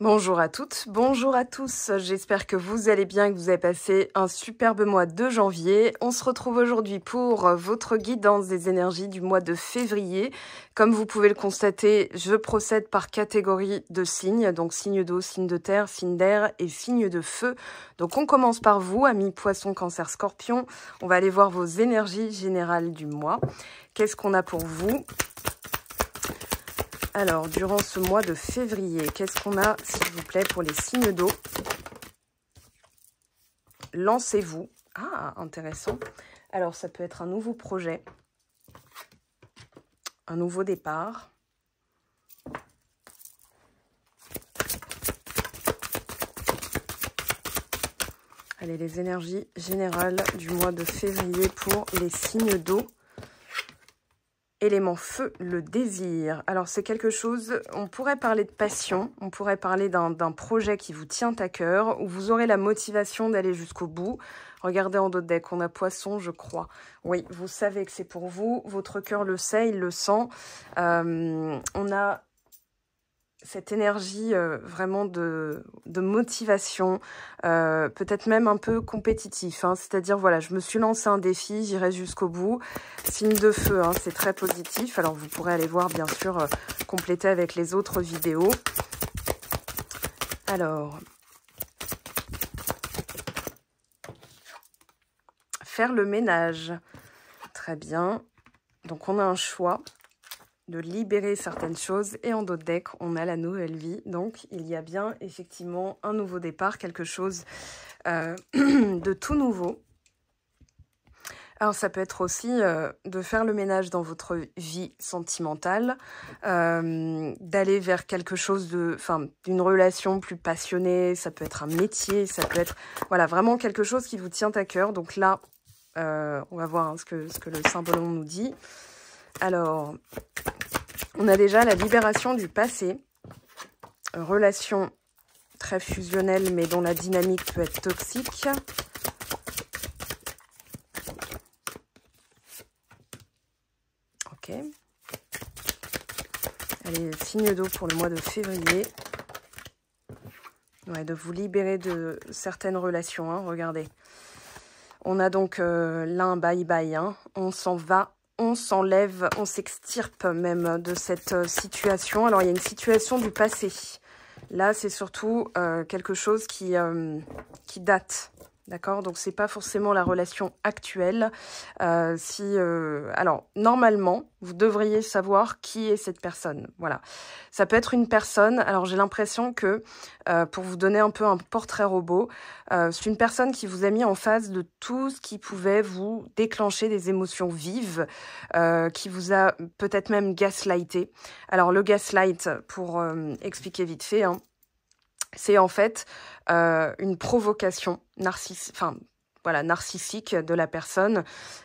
Bonjour à toutes, bonjour à tous, j'espère que vous allez bien et que vous avez passé un superbe mois de janvier. On se retrouve aujourd'hui pour votre guidance des énergies du mois de février. Comme vous pouvez le constater, je procède par catégorie de signes, donc signe d'eau, signe de terre, signe d'air et signe de feu. Donc on commence par vous, amis poisson, cancer, scorpion. On va aller voir vos énergies générales du mois. Qu'est-ce qu'on a pour vous ? Alors, durant ce mois de février, qu'est-ce qu'on a, s'il vous plaît, pour les signes d'eau? Lancez-vous. Ah, intéressant. Alors, ça peut être un nouveau projet, un nouveau départ. Allez, les énergies générales du mois de février pour les signes d'eau. Élément feu, le désir. Alors, c'est quelque chose, on pourrait parler de passion, on pourrait parler d'un projet qui vous tient à cœur, où vous aurez la motivation d'aller jusqu'au bout. Regardez en dos de deck, on a poisson, je crois. Oui, vous savez que c'est pour vous, votre cœur le sait, il le sent. On a cette énergie vraiment de motivation, peut-être même un peu compétitif, hein, c'est-à-dire, voilà, je me suis lancé un défi, j'irai jusqu'au bout. Signe de feu, hein, c'est très positif. Alors, vous pourrez aller voir, bien sûr, compléter avec les autres vidéos. Alors, faire le ménage. Très bien. Donc, on a un choix de libérer certaines choses. Et en dos de deck, on a la nouvelle vie. Donc, il y a bien, effectivement, un nouveau départ, quelque chose de tout nouveau. Alors, ça peut être aussi de faire le ménage dans votre vie sentimentale, d'aller vers quelque chose d'une relation plus passionnée, ça peut être un métier, ça peut être, voilà, vraiment quelque chose qui vous tient à cœur. Donc là, on va voir hein, ce que le Saint-Ballon nous dit. Alors, on a déjà la libération du passé, relation très fusionnelle, mais dont la dynamique peut être toxique. Ok. Allez, signe d'eau pour le mois de février. Ouais, de vous libérer de certaines relations, hein, regardez. On a donc là un bye-bye, hein. On s'en va, on s'enlève, on s'extirpe même de cette situation. Alors, il y a une situation du passé. Là, c'est surtout quelque chose qui date. D'accord, donc c'est pas forcément la relation actuelle. Alors, normalement, vous devriez savoir qui est cette personne. Voilà, ça peut être une personne. Alors, j'ai l'impression que, pour vous donner un peu un portrait robot, c'est une personne qui vous a mis en face de tout ce qui pouvait vous déclencher des émotions vives, qui vous a peut-être même gaslighté. Alors, le gaslight, pour expliquer vite fait, hein, c'est en fait une provocation narcissique de la personne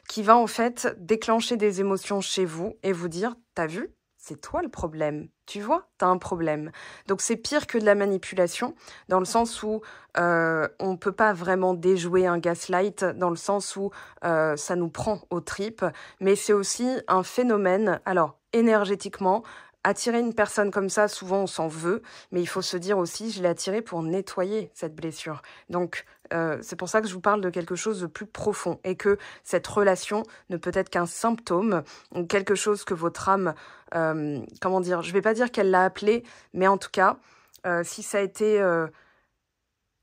qui va en fait déclencher des émotions chez vous et vous dire « T'as vu ? C'est toi le problème. Tu vois, t'as un problème. » Donc c'est pire que de la manipulation, dans le sens où on ne peut pas vraiment déjouer un gaslight, dans le sens où ça nous prend aux tripes, mais c'est aussi un phénomène, alors énergétiquement, attirer une personne comme ça, souvent on s'en veut, mais il faut se dire aussi, je l'ai attirée pour nettoyer cette blessure. Donc, c'est pour ça que je vous parle de quelque chose de plus profond et que cette relation ne peut être qu'un symptôme, ou quelque chose que votre âme, comment dire, je ne vais pas dire qu'elle l'a appelé, mais en tout cas, si ça a été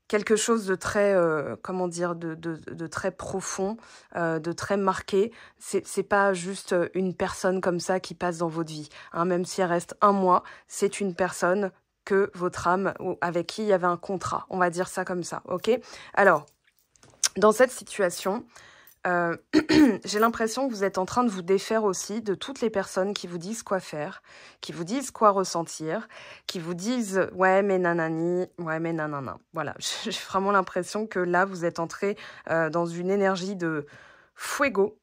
quelque chose de très, comment dire, de très profond, de très marqué. C'est pas juste une personne comme ça qui passe dans votre vie. Hein, même si elle reste un mois, c'est une personne que votre âme, ou avec qui il y avait un contrat. On va dire ça comme ça, ok? Alors, dans cette situation, j'ai l'impression que vous êtes en train de vous défaire aussi de toutes les personnes qui vous disent quoi faire, qui vous disent quoi ressentir, qui vous disent « ouais mais nanani, ouais mais nanana ». Voilà, j'ai vraiment l'impression que là, vous êtes entré dans une énergie de fuego.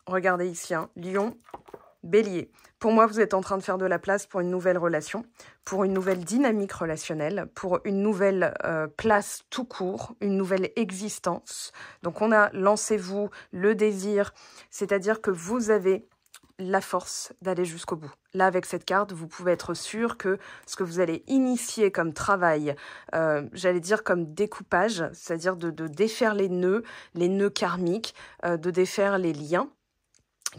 Regardez ici, hein, Lion, Bélier. Pour moi, vous êtes en train de faire de la place pour une nouvelle relation, pour une nouvelle dynamique relationnelle, pour une nouvelle place tout court, une nouvelle existence. Donc, on a lancez-vous le désir, c'est-à-dire que vous avez la force d'aller jusqu'au bout. Là, avec cette carte, vous pouvez être sûr que ce que vous allez initier comme travail, j'allais dire comme découpage, c'est-à-dire de défaire les nœuds karmiques, de défaire les liens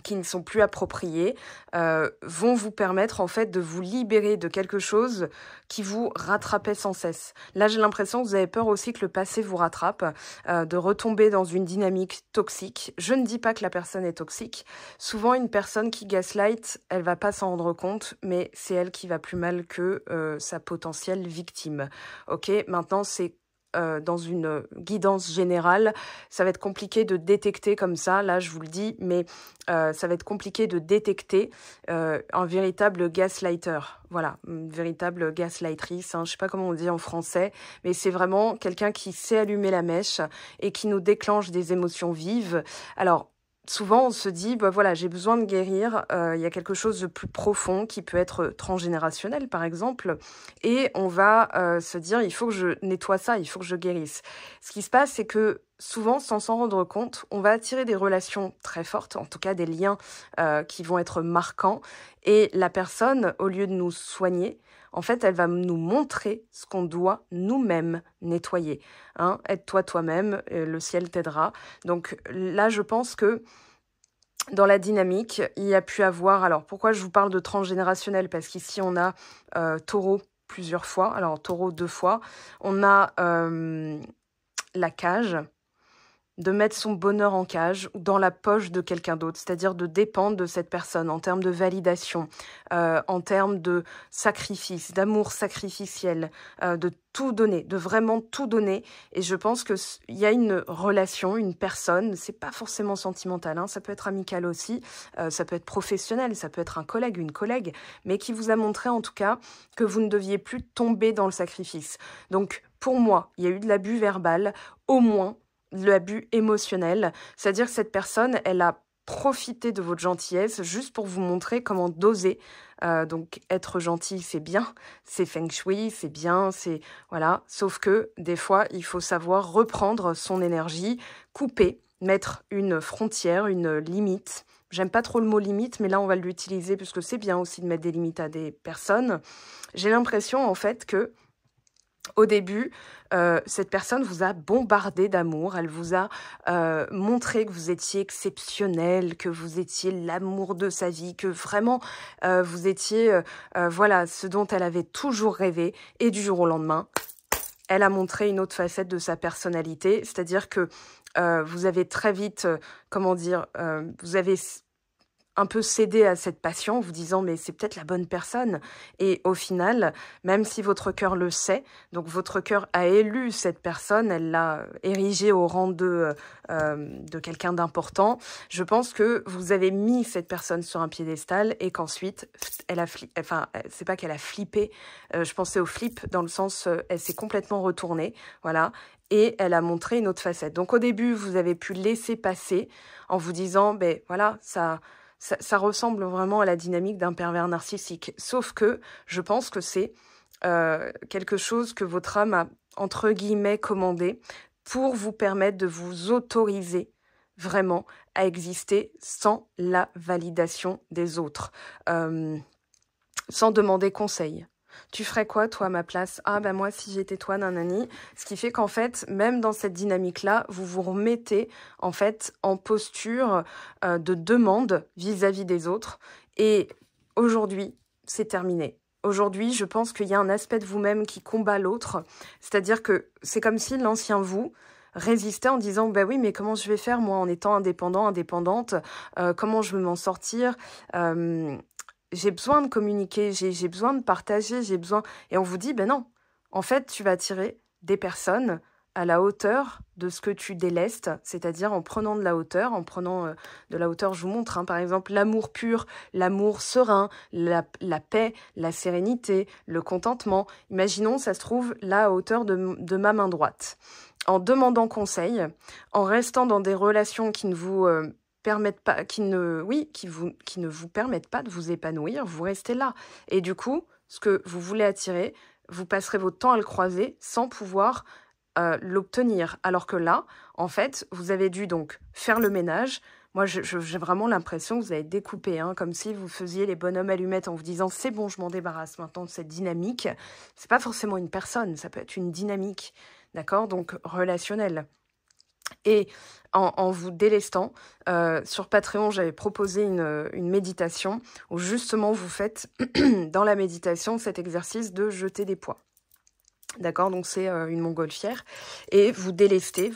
qui ne sont plus appropriés, vont vous permettre en fait de vous libérer de quelque chose qui vous rattrapait sans cesse. Là, j'ai l'impression que vous avez peur aussi que le passé vous rattrape, de retomber dans une dynamique toxique. Je ne dis pas que la personne est toxique. Souvent, une personne qui gaslight, elle va pas s'en rendre compte, mais c'est elle qui va plus mal que sa potentielle victime. Ok, maintenant c'est dans une guidance générale, ça va être compliqué de détecter comme ça, là je vous le dis, mais ça va être compliqué de détecter un véritable gaslighter, voilà, une véritable gaslightrice, hein, je sais pas comment on dit en français, mais c'est vraiment quelqu'un qui sait allumer la mèche et qui nous déclenche des émotions vives. Alors, souvent, on se dit, bah voilà, j'ai besoin de guérir, il y a quelque chose de plus profond qui peut être transgénérationnel, par exemple, et on va se dire, il faut que je nettoie ça, il faut que je guérisse. Ce qui se passe, c'est que souvent, sans s'en rendre compte, on va attirer des relations très fortes, en tout cas des liens qui vont être marquants, et la personne, au lieu de nous soigner, en fait, elle va nous montrer ce qu'on doit nous-mêmes nettoyer. Hein, aide-toi toi-même, le ciel t'aidera. Donc là, je pense que dans la dynamique, il y a pu avoir... Alors, pourquoi je vous parle de transgénérationnel? Parce qu'ici, on a taureau plusieurs fois. Alors, taureau 2 fois. On a la cage, de mettre son bonheur en cage ou dans la poche de quelqu'un d'autre, c'est-à-dire de dépendre de cette personne en termes de validation, en termes de sacrifice, d'amour sacrificiel, de tout donner, de vraiment tout donner. Et je pense qu'il y a une relation, une personne, c'est pas forcément sentimental, hein, ça peut être amical aussi, ça peut être professionnel, ça peut être un collègue, une collègue, mais qui vous a montré en tout cas que vous ne deviez plus tomber dans le sacrifice. Donc pour moi, il y a eu de l'abus verbal, au moins l'abus émotionnel, c'est-à-dire que cette personne, elle a profité de votre gentillesse juste pour vous montrer comment doser. Donc être gentil, c'est bien, c'est feng shui, c'est bien, c'est voilà. Sauf que des fois, il faut savoir reprendre son énergie, couper, mettre une frontière, une limite. J'aime pas trop le mot limite, mais là on va l'utiliser parce que c'est bien aussi de mettre des limites à des personnes. J'ai l'impression en fait que au début, cette personne vous a bombardé d'amour, elle vous a montré que vous étiez exceptionnel, que vous étiez l'amour de sa vie, que vraiment vous étiez voilà, ce dont elle avait toujours rêvé. Et du jour au lendemain, elle a montré une autre facette de sa personnalité, c'est-à-dire que vous avez très vite, comment dire, vous avez un peu cédé à cette passion, vous disant mais c'est peut-être la bonne personne. Et au final, même si votre cœur le sait, donc votre cœur a élu cette personne, elle l'a érigée au rang de quelqu'un d'important, je pense que vous avez mis cette personne sur un piédestal et qu'ensuite, elle a enfin, c'est pas qu'elle a flippé, je pensais au flip dans le sens, elle s'est complètement retournée, voilà, et elle a montré une autre facette. Donc au début, vous avez pu laisser passer en vous disant, ben voilà, ça ressemble vraiment à la dynamique d'un pervers narcissique. Sauf que je pense que c'est quelque chose que votre âme a, entre guillemets, commandé pour vous permettre de vous autoriser vraiment à exister sans la validation des autres, sans demander conseil. Tu ferais quoi, toi, à ma place? Ah, ben moi, si j'étais toi, nanani. Ce qui fait qu'en fait, même dans cette dynamique-là, vous vous remettez, en fait, en posture de demande vis-à-vis des autres. Et aujourd'hui, c'est terminé. Aujourd'hui, je pense qu'il y a un aspect de vous-même qui combat l'autre. C'est-à-dire que c'est comme si l'ancien vous résistait en disant, bah oui, mais comment je vais faire, moi, en étant indépendant, indépendante? Comment je vais m'en sortir? J'ai besoin de communiquer, j'ai besoin de partager, j'ai besoin... Et on vous dit, ben non, en fait, tu vas attirer des personnes à la hauteur de ce que tu délestes, c'est-à-dire en prenant de la hauteur, de la hauteur, je vous montre, hein, par exemple, l'amour pur, l'amour serein, la paix, la sérénité, le contentement. Imaginons, ça se trouve là à hauteur de ma main droite. En demandant conseil, en restant dans des relations qui ne vous... permettent pas, qui ne vous permettent pas de vous épanouir, vous restez là. Et du coup, ce que vous voulez attirer, vous passerez votre temps à le croiser sans pouvoir l'obtenir. Alors que là, en fait, vous avez dû donc faire le ménage. Moi, j'ai vraiment l'impression que vous allez découper, hein, comme si vous faisiez les bonhommes allumettes en vous disant c'est bon, je m'en débarrasse maintenant de cette dynamique. C'est pas forcément une personne, ça peut être une dynamique, d'accord? Donc relationnelle. Et en vous délestant, sur Patreon, j'avais proposé une méditation où justement vous faites dans la méditation cet exercice de jeter des poids. D'accord, donc c'est une montgolfière. Et vous vous délestez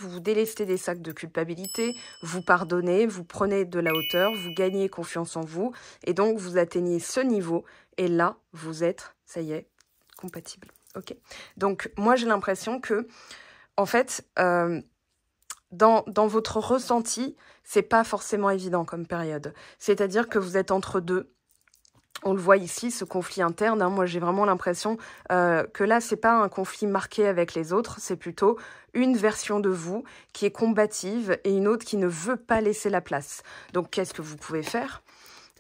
des sacs de culpabilité, vous pardonnez, vous prenez de la hauteur, vous gagnez confiance en vous, et donc vous atteignez ce niveau, et là, vous êtes, ça y est, compatible. Ok. Donc moi j'ai l'impression que, en fait, dans votre ressenti, c'est pas forcément évident comme période. C'est-à-dire que vous êtes entre deux. On le voit ici, ce conflit interne. Hein. Moi, j'ai vraiment l'impression que là, c'est pas un conflit marqué avec les autres, c'est plutôt une version de vous qui est combative et une autre qui ne veut pas laisser la place. Donc, qu'est-ce que vous pouvez faire?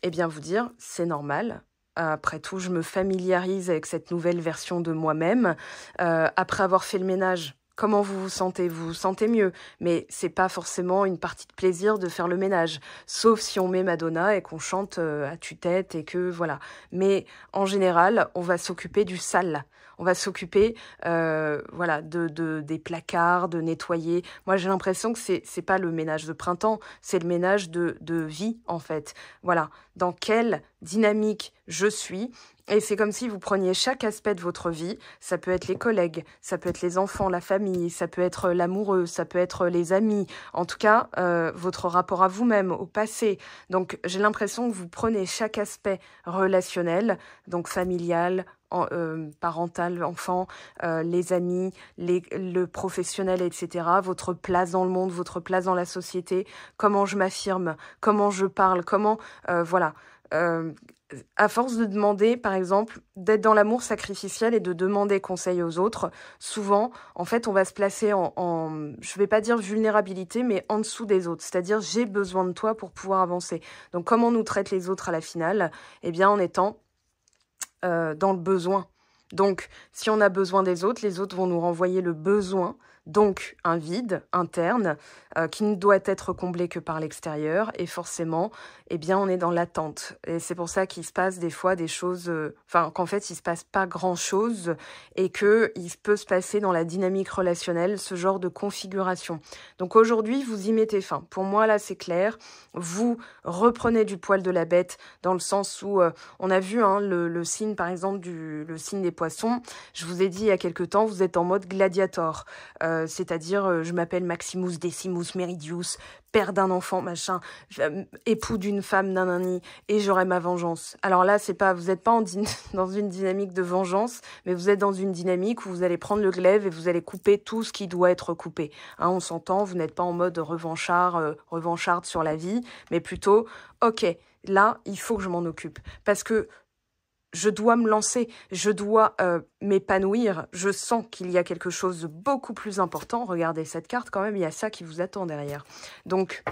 Eh bien, vous dire, c'est normal. Après tout, je me familiarise avec cette nouvelle version de moi-même. Après avoir fait le ménage, comment vous vous sentez? Vous vous sentez mieux, mais c'est pas forcément une partie de plaisir de faire le ménage, sauf si on met Madonna et qu'on chante à tue-tête et que voilà. Mais en général, on va s'occuper du sale. On va s'occuper, voilà, des placards, de nettoyer. Moi, j'ai l'impression que c'est pas le ménage de printemps, c'est le ménage de vie en fait. Voilà, dans quelle dynamique je suis. Et c'est comme si vous preniez chaque aspect de votre vie. Ça peut être les collègues, ça peut être les enfants, la famille, ça peut être l'amoureux, ça peut être les amis. En tout cas, votre rapport à vous-même, au passé. Donc, j'ai l'impression que vous prenez chaque aspect relationnel, donc familial, parental, enfant, les amis, le professionnel, etc. Votre place dans le monde, votre place dans la société, comment je m'affirme, comment je parle, comment... voilà. À force de demander, par exemple, d'être dans l'amour sacrificiel et de demander conseil aux autres, souvent, en fait, on va se placer je vais pas dire vulnérabilité, mais en dessous des autres. C'est-à-dire, j'ai besoin de toi pour pouvoir avancer. Donc, comment nous traitent les autres à la finale? Eh bien, en étant dans le besoin. Donc, si on a besoin des autres, les autres vont nous renvoyer le besoin, donc un vide interne qui ne doit être comblé que par l'extérieur. Et forcément, eh bien, on est dans l'attente. Et c'est pour ça qu'il se passe des fois des choses... qu'en fait, il se passe pas grand-chose et qu'il peut se passer dans la dynamique relationnelle ce genre de configuration. Donc aujourd'hui, vous y mettez fin. Pour moi, là, c'est clair. Vous reprenez du poil de la bête dans le sens où on a vu hein, le signe, par exemple, le signe des poissons. Je vous ai dit il y a quelque temps, vous êtes en mode gladiator. C'est-à-dire, je m'appelle Maximus Decimus Meridius, père d'un enfant, machin, époux d'une femme, nanani, et j'aurai ma vengeance. Alors là, c'est pas, vous n'êtes pas dans une dynamique de vengeance, mais vous êtes dans une dynamique où vous allez prendre le glaive et vous allez couper tout ce qui doit être coupé. Hein, on s'entend, vous n'êtes pas en mode revancharde sur la vie, mais plutôt, ok, là, il faut que je m'en occupe. Parce que je dois me lancer, je dois m'épanouir, je sens qu'il y a quelque chose de beaucoup plus important. Regardez cette carte quand même, il y a ça qui vous attend derrière. Donc,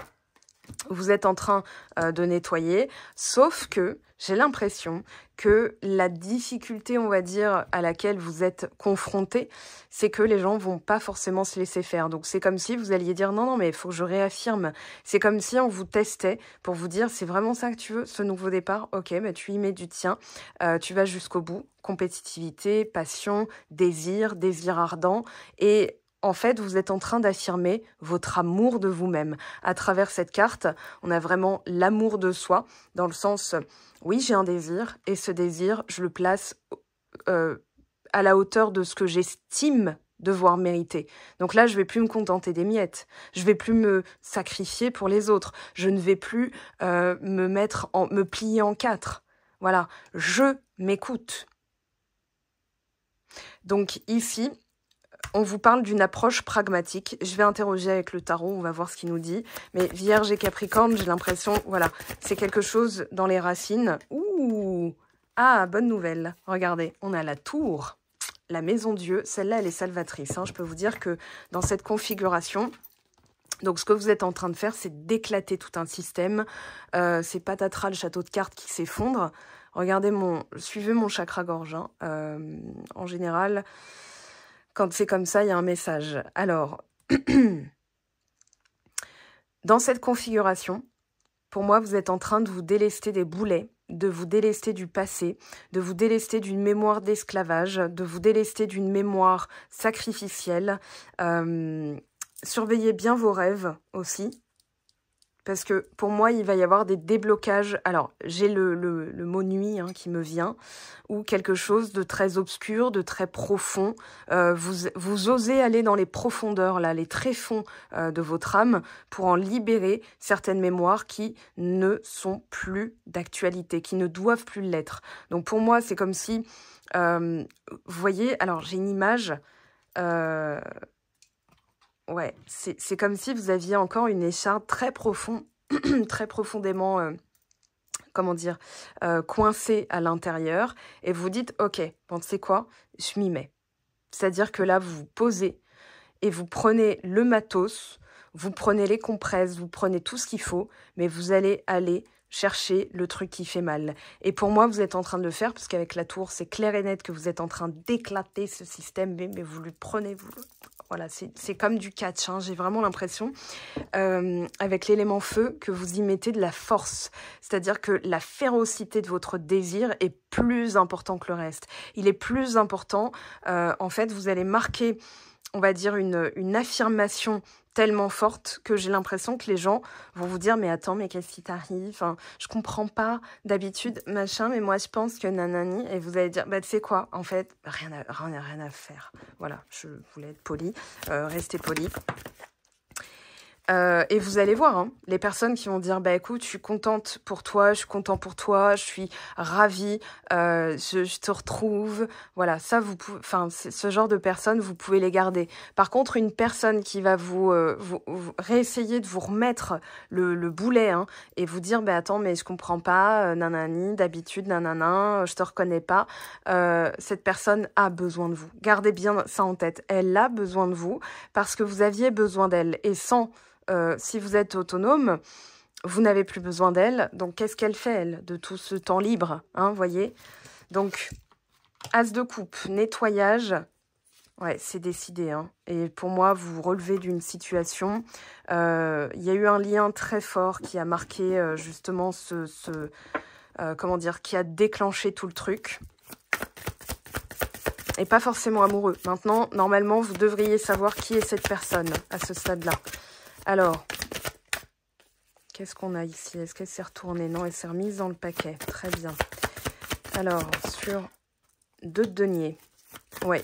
vous êtes en train de nettoyer, sauf que j'ai l'impression que la difficulté, on va dire, à laquelle vous êtes confronté, c'est que les gens vont pas forcément se laisser faire. Donc c'est comme si vous alliez dire non, mais il faut que je réaffirme. C'est comme si on vous testait pour vous dire c'est vraiment ça que tu veux, ce nouveau départ. Ok, bah, tu y mets du tien, tu vas jusqu'au bout. Compétitivité, passion, désir ardent et en fait, vous êtes en train d'affirmer votre amour de vous-même. À travers cette carte, on a vraiment l'amour de soi, dans le sens, oui, j'ai un désir, et ce désir, je le place à la hauteur de ce que j'estime devoir mériter. Donc là, je vais plus me contenter des miettes. Je vais plus me sacrifier pour les autres. Je ne vais plus me plier en quatre. Voilà, je m'écoute. Donc ici, on vous parle d'une approche pragmatique. Je vais interroger avec le tarot, on va voir ce qu'il nous dit. Mais Vierge et Capricorne, j'ai l'impression, voilà, c'est quelque chose dans les racines. Ouh! Ah, bonne nouvelle. Regardez, on a la tour, la maison Dieu. Celle-là, elle est salvatrice. Hein. Je peux vous dire que dans cette configuration, donc ce que vous êtes en train de faire, c'est d'éclater tout un système. C'est patatras le château de cartes qui s'effondre. Regardez suivez mon chakra-gorge. Hein. En général... Quand c'est comme ça, il y a un message. Alors, dans cette configuration, Pour moi, vous êtes en train de vous délester des boulets, de vous délester du passé, de vous délester d'une mémoire d'esclavage, de vous délester d'une mémoire sacrificielle. Surveillez bien vos rêves aussi. Parce que pour moi, il va y avoir des déblocages. Alors, j'ai le mot nuit qui me vient, ou quelque chose de très obscur, de très profond. Vous osez aller dans les profondeurs, là, les tréfonds de votre âme pour en libérer certaines mémoires qui ne sont plus d'actualité, qui ne doivent plus l'être. Donc pour moi, c'est comme si, vous voyez, alors j'ai une image... Ouais, c'est comme si vous aviez encore une écharde très très profondément, comment dire, coincée à l'intérieur. Et vous dites, ok, bon, tu sais quoi, je m'y mets. C'est-à-dire que là, vous vous posez et vous prenez le matos, vous prenez les compresses, vous prenez tout ce qu'il faut, mais vous allez aller chercher le truc qui fait mal. Et pour moi, vous êtes en train de le faire, parce qu'avec la tour, c'est clair et net que vous êtes en train d'éclater ce système, mais vous le prenez, voilà, c'est comme du catch, j'ai vraiment l'impression, avec l'élément feu, que vous y mettez de la force. C'est-à-dire que la férocité de votre désir est plus important que le reste. Il est plus important, en fait, vous allez marquer, on va dire, une affirmation tellement forte que j'ai l'impression que les gens vont vous dire « Mais attends, mais qu'est-ce qui t'arrive? Enfin, je comprends pas d'habitude, machin, mais moi je pense que nanani. » Et vous allez dire « Bah tu sais quoi, en fait, rien à faire. » Voilà, je voulais être polie, restez poli. Et vous allez voir, les personnes qui vont dire « Bah écoute, je suis contente pour toi, je suis content pour toi, je suis ravie, je te retrouve. » Voilà, ça, vous pouvez, enfin, ce genre de personnes, vous pouvez les garder. Par contre, une personne qui va vous réessayer de vous remettre le boulet et vous dire « Bah attends, mais je comprends pas, nanani, d'habitude, nanana, je te reconnais pas. » Cette personne a besoin de vous. Gardez bien ça en tête. Elle a besoin de vous parce que vous aviez besoin d'elle. Et si vous êtes autonome, vous n'avez plus besoin d'elle. Donc, qu'est-ce qu'elle fait, elle, de tout ce temps libre, voyez? Donc, As de coupe, nettoyage. Ouais, c'est décidé. Et pour moi, vous vous relevez d'une situation. Il y a eu un lien très fort qui a marqué justement comment dire, qui a déclenché tout le truc. Et pas forcément amoureux. Maintenant, normalement, vous devriez savoir qui est cette personne à ce stade-là. Alors, qu'est-ce qu'on a ici? Est-ce qu'elle s'est retournée? Non, elle s'est remise dans le paquet. Très bien. Alors, sur 2 de denier. Ouais,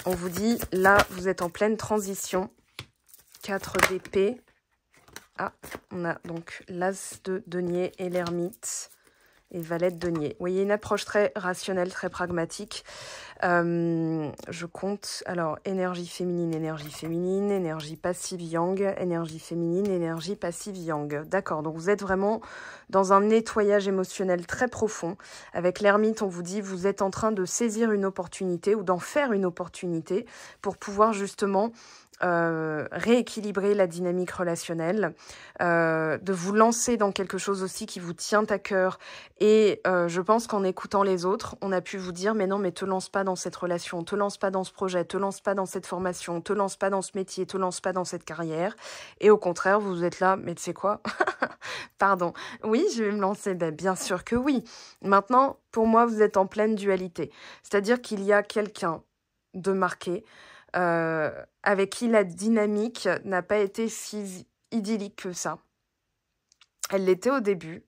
on vous dit, là, vous êtes en pleine transition. 4 d'épée. Ah, on a donc l'as de denier et l'ermite. Et valet de denier. Vous voyez, une approche très rationnelle, très pragmatique. Je compte, alors, énergie féminine, énergie passive yang, énergie féminine, énergie passive yang. D'accord, donc vous êtes vraiment dans un nettoyage émotionnel très profond. Avec l'ermite, on vous dit, vous êtes en train de saisir une opportunité ou d'en faire une opportunité pour pouvoir justement rééquilibrer la dynamique relationnelle, de vous lancer dans quelque chose aussi qui vous tient à cœur. Et je pense qu'en écoutant les autres, on a pu vous dire « Mais non, mais te lance pas dans cette relation, te lance pas dans ce projet, te lance pas dans cette formation, te lance pas dans ce métier, te lance pas dans cette carrière. » Et au contraire, vous êtes là « Mais tu sais quoi? Pardon. Oui, je vais me lancer. » Ben, bien sûr que oui. Maintenant, pour moi, vous êtes en pleine dualité. C'est-à-dire qu'il y a quelqu'un de marqué avec qui la dynamique n'a pas été si idyllique que ça. Elle l'était au début.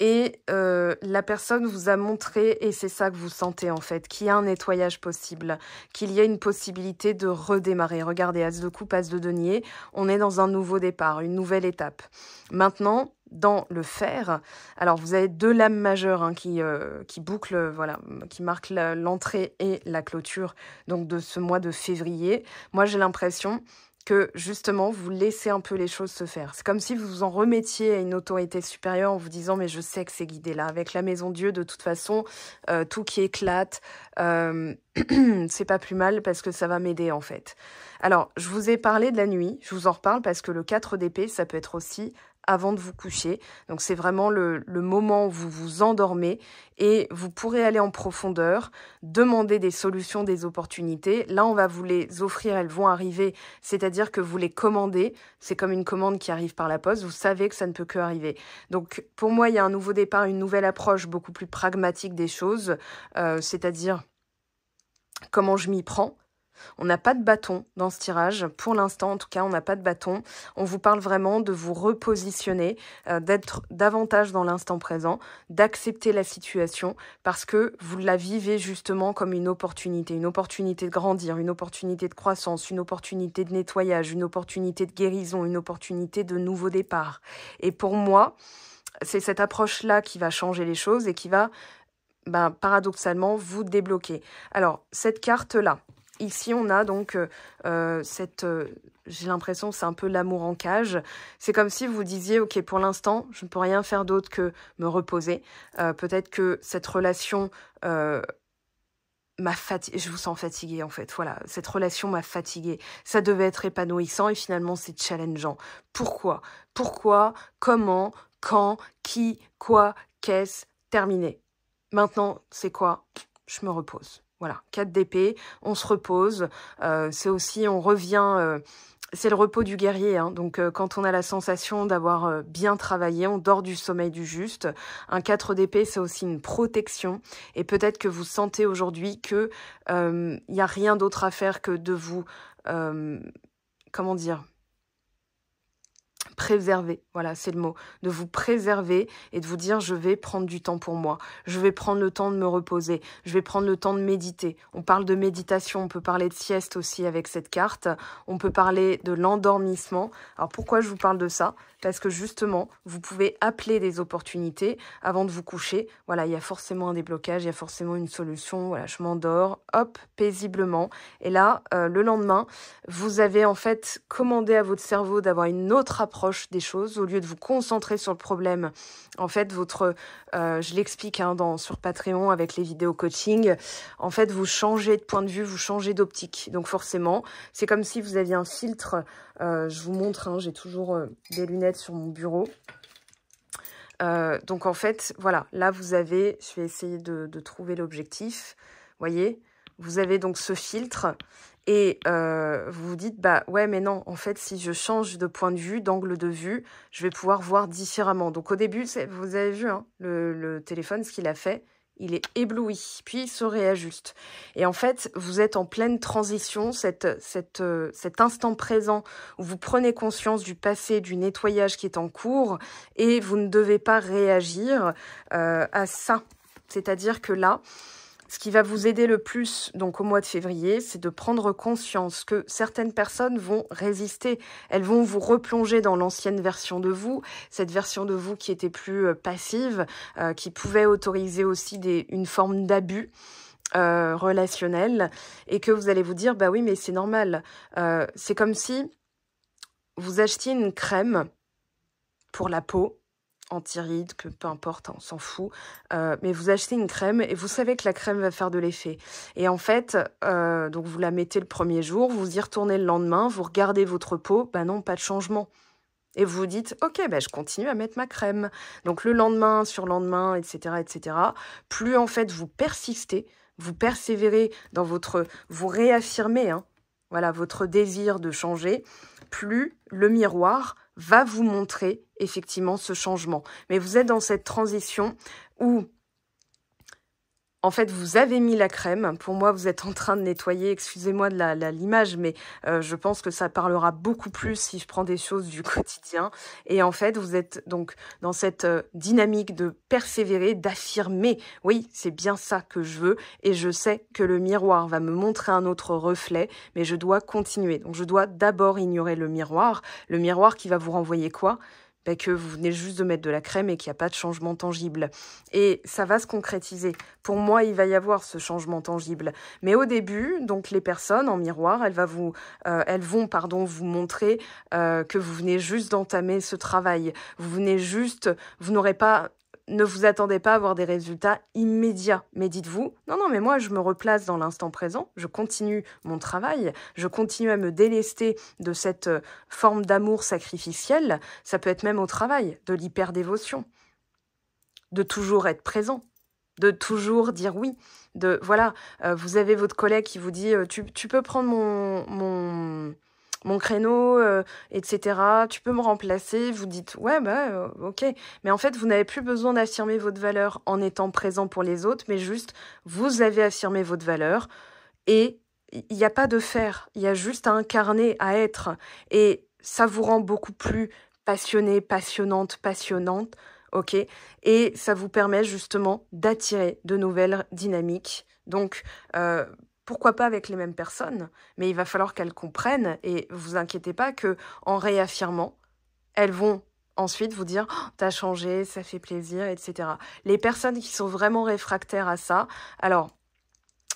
Et la personne vous a montré, et c'est ça que vous sentez en fait, qu'il y a un nettoyage possible, qu'il y a une possibilité de redémarrer. Regardez, As de coupe, As de denier, on est dans un nouveau départ, une nouvelle étape. Maintenant, dans le fer, alors vous avez 2 lames majeures qui bouclent, voilà, qui marquent l'entrée et la clôture donc de ce mois de février. Moi, j'ai l'impression que justement, vous laissez un peu les choses se faire. C'est comme si vous vous en remettiez à une autorité supérieure en vous disant « Mais je sais que c'est guidé là. Avec la maison Dieu, de toute façon, tout qui éclate, c'est pas plus mal parce que ça va m'aider en fait. » Alors, je vous ai parlé de la nuit. Je vous en reparle parce que le 4 d'épée, ça peut être aussi avant de vous coucher. Donc c'est vraiment le moment où vous vous endormez et vous pourrez aller en profondeur, demander des solutions, des opportunités. Là, on va vous les offrir, elles vont arriver, c'est-à-dire que vous les commandez. C'est comme une commande qui arrive par la poste, vous savez que ça ne peut que arriver. Donc pour moi, il y a un nouveau départ, une nouvelle approche beaucoup plus pragmatique des choses, c'est-à-dire comment je m'y prends. On n'a pas de bâton dans ce tirage. Pour l'instant, en tout cas, on n'a pas de bâton. On vous parle vraiment de vous repositionner, d'être davantage dans l'instant présent, d'accepter la situation parce que vous la vivez justement comme une opportunité de grandir, une opportunité de croissance, une opportunité de nettoyage, une opportunité de guérison, une opportunité de nouveau départ. Et pour moi, c'est cette approche-là qui va changer les choses et qui va, paradoxalement, vous débloquer. Alors, cette carte-là, ici, on a donc j'ai l'impression que c'est un peu l'amour en cage. C'est comme si vous disiez, ok, pour l'instant, je ne peux rien faire d'autre que me reposer. Peut-être que cette relation m'a fatiguée. Je vous sens fatiguée, en fait. Voilà, cette relation m'a fatiguée. Ça devait être épanouissant et finalement, c'est challengeant. Pourquoi? Pourquoi? Comment? Quand? Qui? Quoi? Qu'est-ce? Terminé. Maintenant, c'est quoi? Je me repose. Voilà, 4 d'épée, on se repose, c'est aussi, on revient, c'est le repos du guerrier, hein, donc quand on a la sensation d'avoir bien travaillé, on dort du sommeil du juste. Un 4 d'épée, c'est aussi une protection, et peut-être que vous sentez aujourd'hui que y a rien d'autre à faire que de vous, comment dire, préserver, voilà, c'est le mot, de vous préserver et de vous dire je vais prendre du temps pour moi, je vais prendre le temps de me reposer, je vais prendre le temps de méditer. On parle de méditation, on peut parler de sieste aussi avec cette carte, on peut parler de l'endormissement. Alors pourquoi je vous parle de ça? Parce que justement, vous pouvez appeler des opportunités avant de vous coucher. Voilà, il y a forcément un déblocage, il y a forcément une solution. Voilà, je m'endors, hop, paisiblement. Et là, le lendemain, vous avez en fait commandé à votre cerveau d'avoir une autre approche des choses au lieu de vous concentrer sur le problème. En fait, je l'explique sur Patreon avec les vidéos coaching. En fait, vous changez de point de vue, vous changez d'optique. Donc forcément, c'est comme si vous aviez un filtre. Je vous montre, j'ai toujours des lunettes sur mon bureau. Donc en fait, voilà, là vous avez, je vais essayer de trouver l'objectif. Voyez, vous avez donc ce filtre et vous vous dites, bah ouais, mais non, en fait, si je change de point de vue, d'angle de vue, je vais pouvoir voir différemment. Donc au début, vous avez vu le téléphone, ce qu'il a fait. Il est ébloui, puis il se réajuste. Et en fait, vous êtes en pleine transition, cet instant présent où vous prenez conscience du passé, du nettoyage qui est en cours, et vous ne devez pas réagir à ça. C'est-à-dire que là, ce qui va vous aider le plus donc au mois de février, c'est de prendre conscience que certaines personnes vont résister. Elles vont vous replonger dans l'ancienne version de vous, cette version de vous qui était plus passive, qui pouvait autoriser aussi une forme d'abus relationnel, et que vous allez vous dire, bah oui, mais c'est normal. C'est comme si vous achetiez une crème pour la peau, anti-rides, que peu importe, on s'en fout, mais vous achetez une crème et vous savez que la crème va faire de l'effet. Et en fait, donc vous la mettez le premier jour, vous y retournez le lendemain, vous regardez votre peau, bah non, pas de changement. Et vous vous dites, ok, je continue à mettre ma crème. Donc le lendemain, surlendemain, etc., etc. Plus en fait vous persistez, vous persévérez dans vous réaffirmez, voilà, votre désir de changer, plus le miroir va vous montrer effectivement ce changement. Mais vous êtes dans cette transition où, en fait, vous avez mis la crème. Pour moi, vous êtes en train de nettoyer. Excusez-moi de l'image, mais je pense que ça parlera beaucoup plus si je prends des choses du quotidien. Et en fait, vous êtes donc dans cette dynamique de persévérer, d'affirmer. Oui, c'est bien ça que je veux. Et je sais que le miroir va me montrer un autre reflet, mais je dois continuer. Donc, je dois d'abord ignorer le miroir. Le miroir qui va vous renvoyer quoi ? Que vous venez juste de mettre de la crème et qu'il n'y a pas de changement tangible. Et ça va se concrétiser. Pour moi, il va y avoir ce changement tangible. Mais au début, donc les personnes en miroir, elles vont vous montrer que vous venez juste d'entamer ce travail. Vous n'aurez pas ne vous attendez pas à avoir des résultats immédiats. Mais dites-vous, non, non, mais moi, je me replace dans l'instant présent, je continue mon travail, je continue à me délester de cette forme d'amour sacrificiel. Ça peut être même au travail, de l'hyperdévotion, de toujours être présent, de toujours dire oui. Voilà, vous avez votre collègue qui vous dit tu peux prendre mon créneau, etc. Tu peux me remplacer. Vous dites ouais, bah ok. Mais en fait, vous n'avez plus besoin d'affirmer votre valeur en étant présent pour les autres, mais juste vous avez affirmé votre valeur et il n'y a pas de faire. Il y a juste à incarner, à être. Et ça vous rend beaucoup plus passionné, passionnante. Ok, et ça vous permet justement d'attirer de nouvelles dynamiques. Donc, pourquoi pas avec les mêmes personnes, mais il va falloir qu'elles comprennent et vous inquiétez pas que en réaffirmant, elles vont ensuite vous dire oh, t'as changé, ça fait plaisir, etc. Les personnes qui sont vraiment réfractaires à ça, alors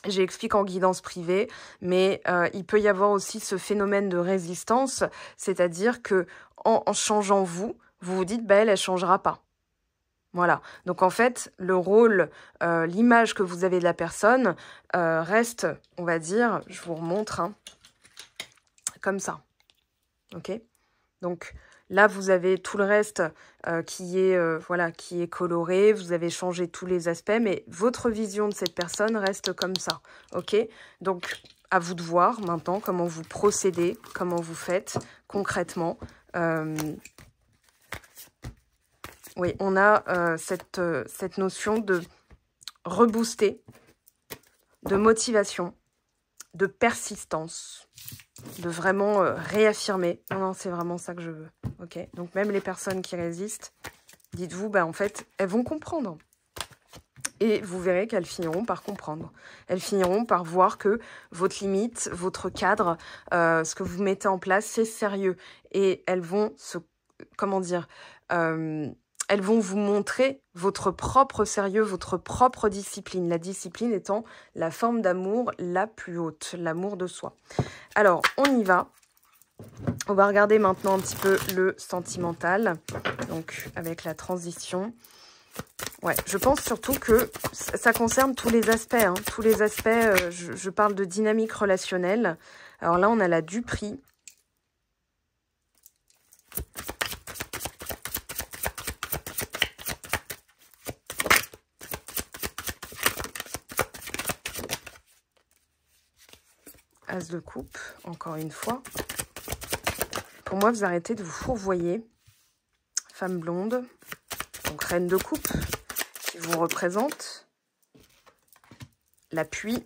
j'explique en guidance privée, mais il peut y avoir aussi ce phénomène de résistance, c'est-à-dire que en changeant vous vous dites bah elle changera pas. Voilà, donc en fait, le rôle, l'image que vous avez de la personne reste, on va dire, je vous remontre, hein, comme ça, ok? Donc là, vous avez tout le reste voilà, qui est coloré, vous avez changé tous les aspects, mais votre vision de cette personne reste comme ça, ok? Donc, à vous de voir maintenant comment vous procédez, comment vous faites concrètement. Oui, on a cette notion de rebooster, de motivation, de persistance, de vraiment réaffirmer. Non, non, c'est vraiment ça que je veux. Ok. Donc même les personnes qui résistent, dites-vous, bah en fait, elles vont comprendre. Et vous verrez qu'elles finiront par comprendre. Elles finiront par voir que votre limite, votre cadre, ce que vous mettez en place, c'est sérieux. Et elles vont comment dire, elles vont vous montrer votre propre sérieux, votre propre discipline. La discipline étant la forme d'amour la plus haute, l'amour de soi. Alors, on y va. On va regarder maintenant un petit peu le sentimental, donc avec la transition. Ouais, je pense surtout que ça concerne tous les aspects. Hein, tous les aspects, je parle de dynamique relationnelle. Alors là, on a la Duperie. As de coupe, encore une fois. Pour moi, vous arrêtez de vous fourvoyer. Femme blonde. Donc, reine de coupe, qui vous représente. L'appui.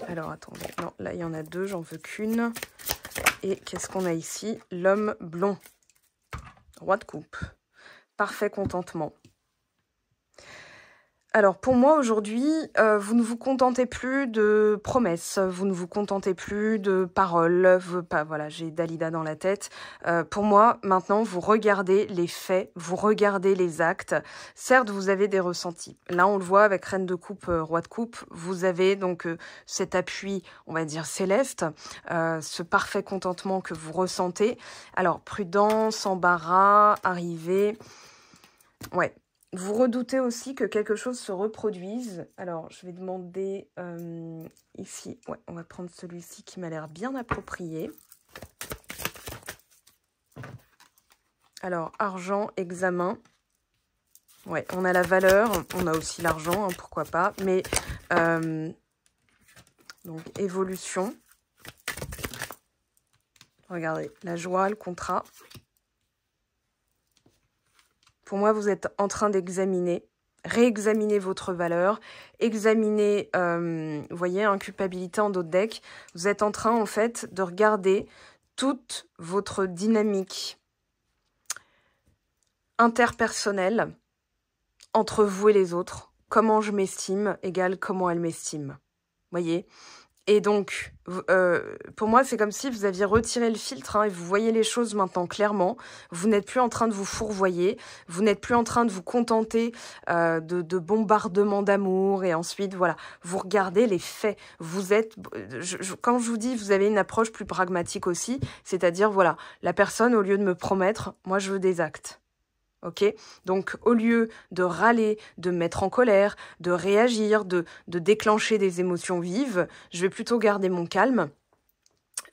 Alors, attendez. Non, là, il y en a deux, j'en veux qu'une. Et qu'est-ce qu'on a ici? L'homme blond. Roi de coupe. Parfait contentement. Alors, pour moi, aujourd'hui, vous ne vous contentez plus de promesses, vous ne vous contentez plus de paroles, voilà, j'ai Dalida dans la tête. Pour moi, maintenant, vous regardez les faits, vous regardez les actes. Certes, vous avez des ressentis. Là, on le voit avec Reine de coupe, Roi de coupe, vous avez donc cet appui, on va dire, céleste, ce parfait contentement que vous ressentez. Alors, prudence, embarras, arrivée, ouais. Vous redoutez aussi que quelque chose se reproduise. Alors, je vais demander ici. Ouais, on va prendre celui-ci qui m'a l'air bien approprié. Alors, argent, examen. Ouais, on a la valeur. On a aussi l'argent, hein, pourquoi pas. Mais, donc, évolution. Regardez, la joie, le contrat. Pour moi, vous êtes en train d'examiner, réexaminer votre valeur, examiner, vous voyez, culpabilité en dos de deck. Vous êtes en train, en fait, de regarder toute votre dynamique interpersonnelle entre vous et les autres. Comment je m'estime égale comment elle m'estime. Vous voyez ? Et donc, pour moi, c'est comme si vous aviez retiré le filtre hein, et vous voyez les choses maintenant clairement. Vous n'êtes plus en train de vous fourvoyer. Vous n'êtes plus en train de vous contenter de bombardements d'amour. Et ensuite, voilà, vous regardez les faits. Vous êtes, quand je vous dis, vous avez une approche plus pragmatique aussi. C'est-à-dire, voilà, la personne, au lieu de me promettre, moi, je veux des actes. Ok, donc au lieu de râler, de me mettre en colère, de réagir, de déclencher des émotions vives, je vais plutôt garder mon calme.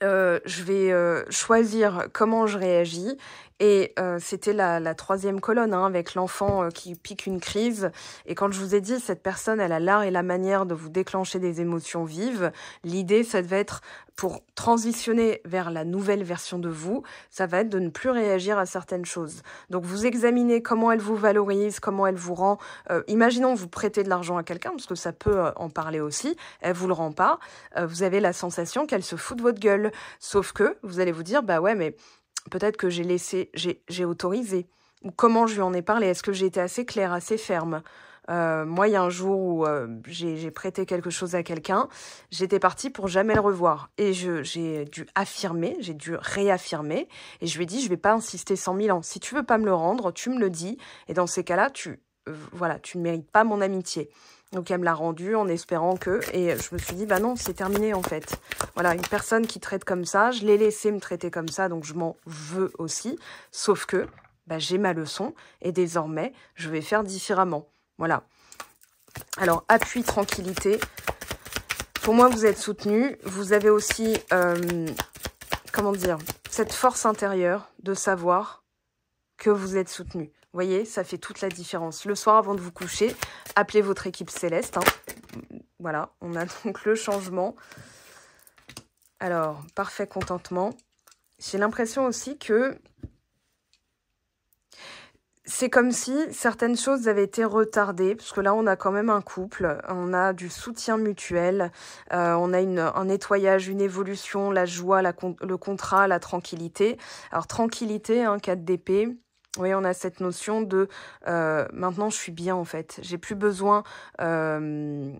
Je vais choisir comment je réagis. Et c'était la troisième colonne, hein, avec l'enfant qui pique une crise. Et quand je vous ai dit, cette personne, elle a l'art et la manière de vous déclencher des émotions vives, l'idée, ça devait être, pour transitionner vers la nouvelle version de vous, ça va être de ne plus réagir à certaines choses. Donc vous examinez comment elle vous valorise, comment elle vous rend. Imaginons vous prêtez de l'argent à quelqu'un, parce que ça peut en parler aussi, elle vous le rend pas, vous avez la sensation qu'elle se fout de votre gueule. Sauf que vous allez vous dire, bah ouais, mais peut-être que j'ai autorisé. Ou comment je lui en ai parlé? Est-ce que j'ai été assez claire, assez ferme? Moi, il y a un jour où j'ai prêté quelque chose à quelqu'un, j'étais partie pour jamais le revoir. Et j'ai dû affirmer, j'ai dû réaffirmer, et je lui ai dit, je vais pas insister 100 000 ans. Si tu veux pas me le rendre, tu me le dis, et dans ces cas-là, voilà, tu ne mérites pas mon amitié. Donc elle me l'a rendu en espérant que... Et je me suis dit, bah non, c'est terminé en fait. Voilà, une personne qui traite comme ça, je l'ai laissé me traiter comme ça, donc je m'en veux aussi. Sauf que bah, j'ai ma leçon et désormais, je vais faire différemment. Voilà. Alors, appui, tranquillité. Pour moi, vous êtes soutenu. Vous avez aussi, comment dire, cette force intérieure de savoir que vous êtes soutenu. Vous voyez, ça fait toute la différence. Le soir, avant de vous coucher, appelez votre équipe céleste. Hein. Voilà, on a donc le changement. Alors, parfait contentement. J'ai l'impression aussi que c'est comme si certaines choses avaient été retardées, parce que là, on a quand même un couple, on a du soutien mutuel, on a un nettoyage, une évolution, la joie, le contrat, la tranquillité. Alors, tranquillité, hein, 4 d'épée. Oui, on a cette notion de maintenant je suis bien en fait. J'ai plus besoin de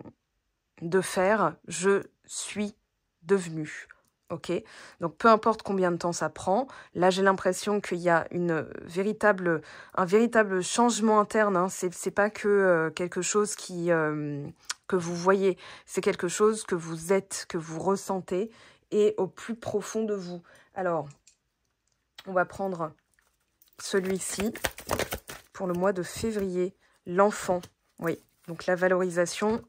faire, je suis devenue. Ok, donc peu importe combien de temps ça prend. Là, j'ai l'impression qu'il y a un véritable changement interne. Hein. C'est pas que quelque chose que vous voyez, c'est quelque chose que vous êtes, que vous ressentez et au plus profond de vous. Alors, on va prendre celui-ci pour le mois de février, l'enfant. Oui, donc la valorisation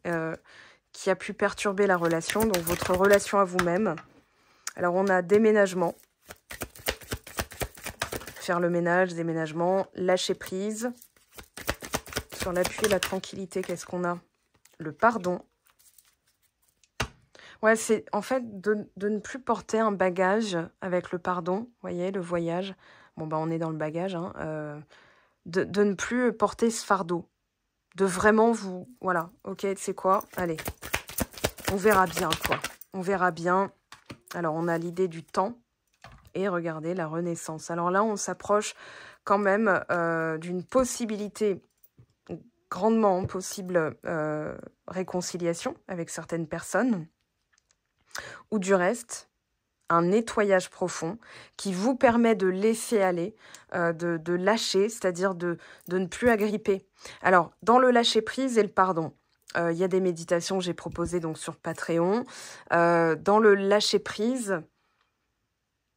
qui a pu perturber la relation, donc votre relation à vous-même. Alors, on a déménagement, faire le ménage, déménagement, lâcher prise. Sur l'appui et la tranquillité, qu'est-ce qu'on a? Le pardon. Ouais, c'est en fait de ne plus porter un bagage avec le pardon. Vous voyez, le voyage. Bon, bah, on est dans le bagage, hein. De ne plus porter ce fardeau. De vraiment vous... Voilà, ok, c'est quoi? Allez, on verra bien, quoi. On verra bien. Alors, on a l'idée du temps. Et regardez, la renaissance. Alors là, on s'approche quand même d'une possibilité, grandement possible, réconciliation avec certaines personnes. Ou du reste... un nettoyage profond qui vous permet de laisser aller, de lâcher, c'est-à-dire de ne plus agripper. Alors, dans le lâcher-prise et le pardon, il y a des méditations que j'ai proposées donc, sur Patreon. Dans le lâcher-prise,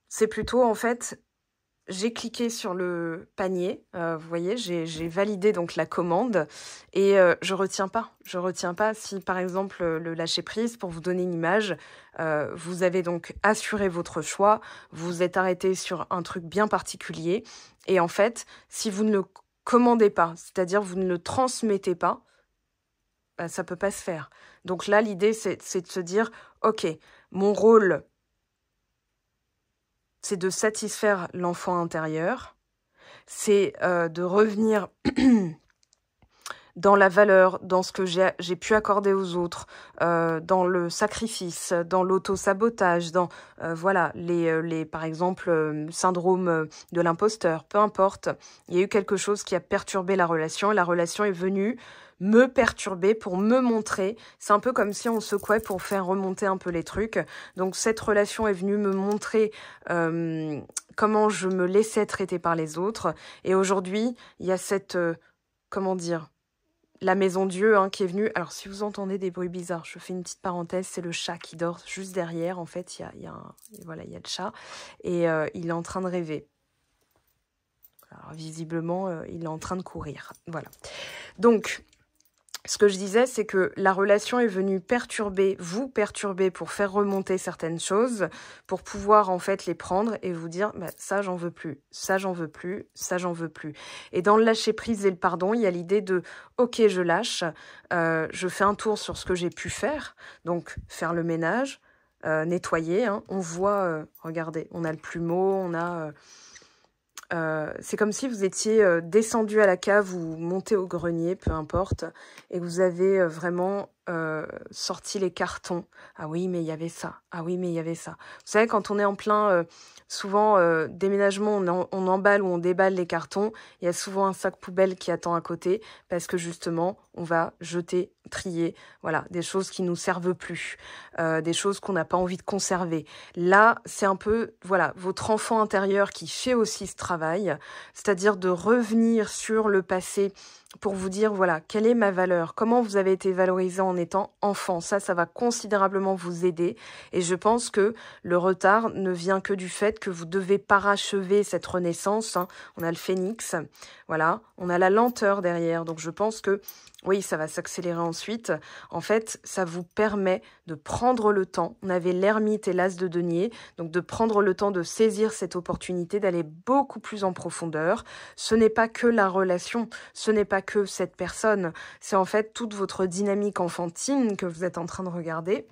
c'est plutôt en fait... J'ai cliqué sur le panier, vous voyez, j'ai validé donc la commande et je retiens pas. Je retiens pas si, par exemple, le lâcher-prise, pour vous donner une image, vous avez donc assuré votre choix, vous êtes arrêté sur un truc bien particulier et en fait, si vous ne le commandez pas, c'est-à-dire vous ne le transmettez pas, bah, ça peut pas se faire. Donc là, l'idée, c'est de se dire, ok, mon rôle... c'est de satisfaire l'enfant intérieur, c'est de revenir dans la valeur, dans ce que j'ai pu accorder aux autres, dans le sacrifice, dans l'auto-sabotage, dans voilà, par exemple, syndrome de l'imposteur, peu importe. Il y a eu quelque chose qui a perturbé la relation et la relation est venue me perturber pour me montrer. C'est un peu comme si on secouait pour faire remonter un peu les trucs. Donc cette relation est venue me montrer comment je me laissais traiter par les autres. Et aujourd'hui, il y a cette... comment dire, la maison Dieu hein, qui est venue. Alors, si vous entendez des bruits bizarres, je fais une petite parenthèse, c'est le chat qui dort juste derrière. En fait, il y a le chat et il est en train de rêver. Alors, visiblement, il est en train de courir. Voilà. Donc, ce que je disais, c'est que la relation est venue vous perturber pour faire remonter certaines choses, pour pouvoir en fait les prendre et vous dire bah, ça j'en veux plus, ça j'en veux plus, ça j'en veux plus. Et dans le lâcher prise et le pardon, il y a l'idée de ok je lâche, je fais un tour sur ce que j'ai pu faire, donc faire le ménage, nettoyer. Hein. On voit, regardez, on a le plumeau, on a c'est comme si vous étiez descendu à la cave ou monté au grenier, peu importe, et que vous avez vraiment sorti les cartons. Ah oui, mais il y avait ça. Ah oui, mais il y avait ça. Vous savez, quand on est en plein, souvent, déménagement, on emballe ou on déballe les cartons, il y a souvent un sac poubelle qui attend à côté, parce que justement, on va jeter, trier, voilà, des choses qui nous servent plus, des choses qu'on n'a pas envie de conserver. Là, c'est un peu, voilà, votre enfant intérieur qui fait aussi ce travail, c'est-à-dire de revenir sur le passé pour vous dire, voilà, quelle est ma valeur, comment vous avez été valorisé en étant enfant. Ça va considérablement vous aider. Et je pense que le retard ne vient que du fait que vous devez parachever cette renaissance. Hein. On a le phénix, voilà, on a la lenteur derrière. Donc je pense que oui, ça va s'accélérer ensuite. En fait, ça vous permet de prendre le temps. On avait l'ermite et l'as de denier, donc de prendre le temps de saisir cette opportunité, d'aller beaucoup plus en profondeur. Ce n'est pas que la relation, ce n'est pas que cette personne, c'est en fait toute votre dynamique enfantine que vous êtes en train de regarder.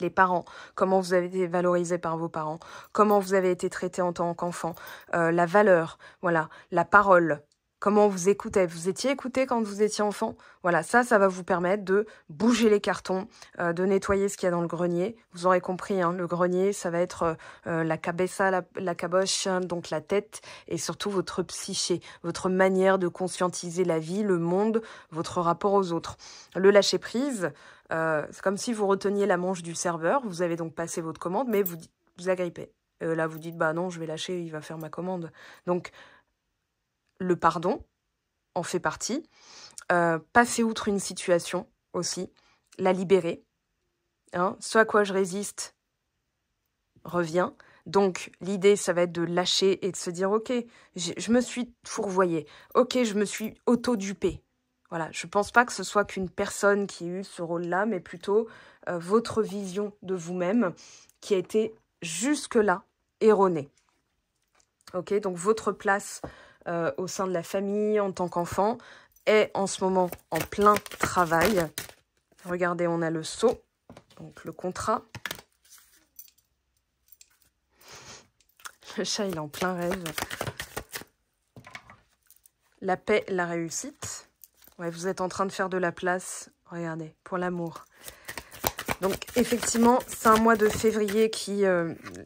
Les parents, comment vous avez été valorisé par vos parents, comment vous avez été traité en tant qu'enfant, la valeur, voilà, la parole. Comment vous écoutez? Vous étiez écouté quand vous étiez enfant? Voilà, ça va vous permettre de bouger les cartons, de nettoyer ce qu'il y a dans le grenier. Vous aurez compris, hein, le grenier, ça va être la cabeza, la caboche, hein, donc la tête, et surtout votre psyché, votre manière de conscientiser la vie, le monde, votre rapport aux autres. Le lâcher-prise, c'est comme si vous reteniez la manche du serveur. Vous avez donc passé votre commande, mais vous agrippez. Là, vous dites, bah non, je vais lâcher, il va faire ma commande. Donc, le pardon en fait partie. Passer outre une situation aussi. La libérer. Hein. Ce à quoi je résiste revient. Donc, l'idée, ça va être de lâcher et de se dire, ok, je me suis fourvoyée. Ok, je me suis auto-dupée. Voilà, je ne pense pas que ce soit qu'une personne qui ait eu ce rôle-là, mais plutôt votre vision de vous-même qui a été jusque-là erronée. Ok, donc votre place au sein de la famille en tant qu'enfant est en ce moment en plein travail. Regardez, on a le sceau, donc le contrat. Le chat, il est en plein rêve. La paix, la réussite. Ouais, vous êtes en train de faire de la place, regardez, pour l'amour. Donc, effectivement, c'est un mois de février qui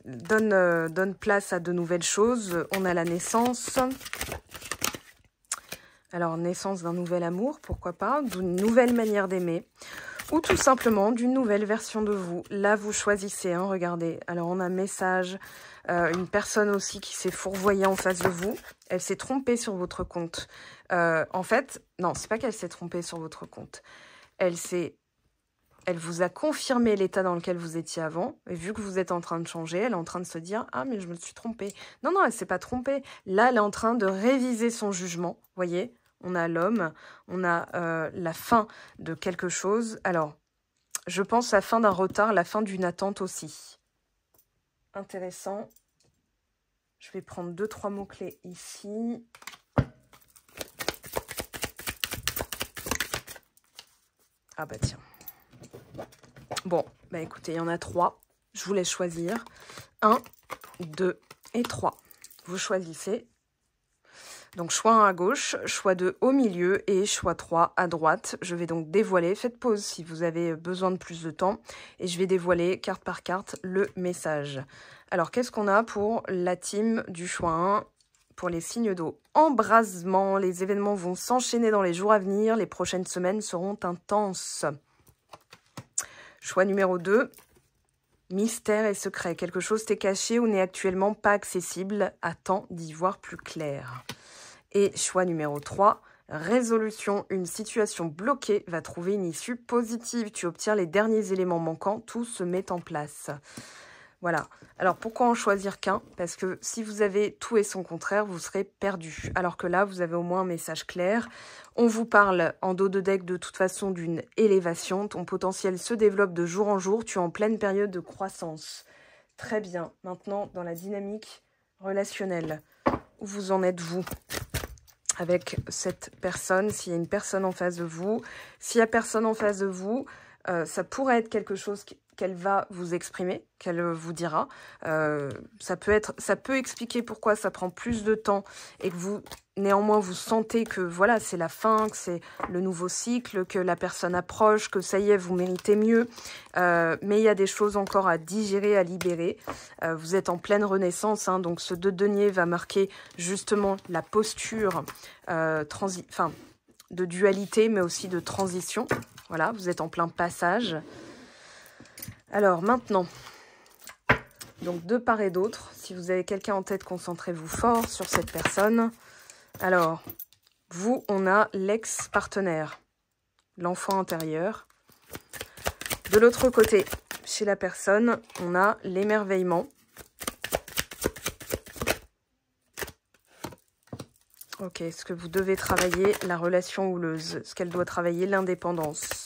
donne place à de nouvelles choses. On a la naissance. Alors, naissance d'un nouvel amour, pourquoi pas, d'une nouvelle manière d'aimer. Ou tout simplement d'une nouvelle version de vous. Là, vous choisissez, hein, regardez. Alors, on a un message, une personne aussi qui s'est fourvoyée en face de vous. Elle s'est trompée sur votre compte. En fait, non, c'est pas qu'elle s'est trompée sur votre compte. Elle vous a confirmé l'état dans lequel vous étiez avant. Et vu que vous êtes en train de changer, elle est en train de se dire « Ah, mais je me suis trompée. » Non, non, elle ne s'est pas trompée. Là, elle est en train de réviser son jugement. Vous voyez ? On a l'homme, on a la fin de quelque chose. Alors, je pense la fin d'un retard, la fin d'une attente aussi. Intéressant. Je vais prendre 2-3 mots-clés ici. Ah bah tiens. Bon, bah écoutez, il y en a 3. Je vous laisse choisir. 1, 2 et 3. Vous choisissez. Donc, choix 1 à gauche, choix 2 au milieu et choix 3 à droite. Je vais donc dévoiler, faites pause si vous avez besoin de plus de temps. Et je vais dévoiler carte par carte le message. Alors, qu'est-ce qu'on a pour la team du choix 1 ? Pour les signes d'eau, embrasement, les événements vont s'enchaîner dans les jours à venir. Les prochaines semaines seront intenses. Choix numéro 2, mystère et secret. Quelque chose t'est caché ou n'est actuellement pas accessible. Attends d'y voir plus clair. Et choix numéro 3, résolution. Une situation bloquée va trouver une issue positive. Tu obtiens les derniers éléments manquants. Tout se met en place. Voilà. Alors, pourquoi en choisir qu'un? Parce que si vous avez tout et son contraire, vous serez perdu. Alors que là, vous avez au moins un message clair. On vous parle en dos de deck de toute façon d'une élévation. Ton potentiel se développe de jour en jour. Tu es en pleine période de croissance. Très bien. Maintenant, dans la dynamique relationnelle, où vous en êtes, vous, avec cette personne? S'il y a une personne en face de vous, s'il y a personne en face de vous, ça pourrait être quelque chose qu'elle va vous exprimer, qu'elle vous dira. Ça peut expliquer pourquoi ça prend plus de temps et que vous, néanmoins, vous sentez que voilà, c'est la fin, que c'est le nouveau cycle, que la personne approche, que ça y est, vous méritez mieux. Mais il y a des choses encore à digérer, à libérer. Vous êtes en pleine renaissance, hein, donc ce 2 de denier va marquer justement la posture de dualité, mais aussi de transition. Voilà, vous êtes en plein passage. Alors maintenant, donc de part et d'autre, si vous avez quelqu'un en tête, concentrez-vous fort sur cette personne. Alors, vous, on a l'ex-partenaire, l'enfant intérieur. De l'autre côté, chez la personne, on a l'émerveillement. Ok, ce que vous devez travailler, la relation houleuse, ce qu'elle doit travailler, l'indépendance.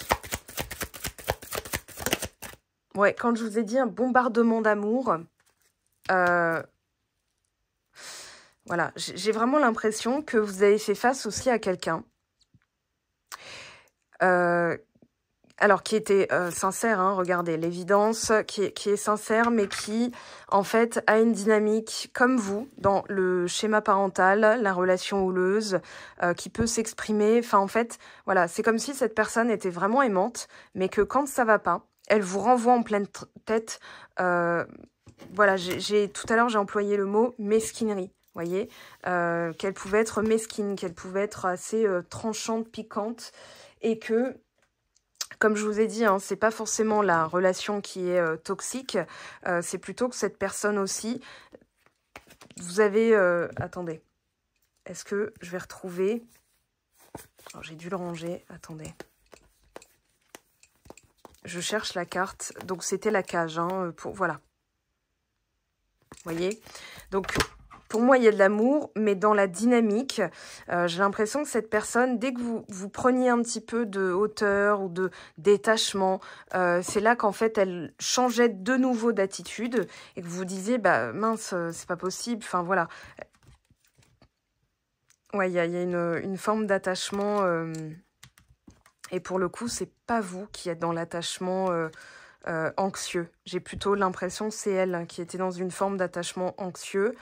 Ouais, quand je vous ai dit un bombardement d'amour, voilà, j'ai vraiment l'impression que vous avez fait face aussi à quelqu'un. Alors, qui était sincère, hein, regardez, l'évidence, qui est sincère, mais qui, en fait, a une dynamique comme vous, dans le schéma parental, la relation houleuse, qui peut s'exprimer. Enfin, en fait, voilà, c'est comme si cette personne était vraiment aimante, mais que quand ça va pas, elle vous renvoie en pleine tête. Voilà, tout à l'heure, j'ai employé le mot mesquinerie. Voyez, qu'elle pouvait être mesquine, qu'elle pouvait être assez tranchante, piquante, et que, comme je vous ai dit, hein, c'est pas forcément la relation qui est toxique, c'est plutôt que cette personne aussi, vous avez... attendez, est-ce que je vais retrouver... Alors, j'ai dû le ranger, attendez. Je cherche la carte, donc c'était la cage, hein, voilà. Vous voyez? Donc... Pour moi, il y a de l'amour, mais dans la dynamique, j'ai l'impression que cette personne, dès que vous preniez un petit peu de hauteur ou de détachement, c'est là qu'en fait, elle changeait de nouveau d'attitude et que vous vous disiez, bah mince, c'est pas possible. Enfin, voilà. Ouais, il y a une forme d'attachement. Et pour le coup, c'est pas vous qui êtes dans l'attachement anxieux. J'ai plutôt l'impression que c'est elle qui était dans une forme d'attachement anxieux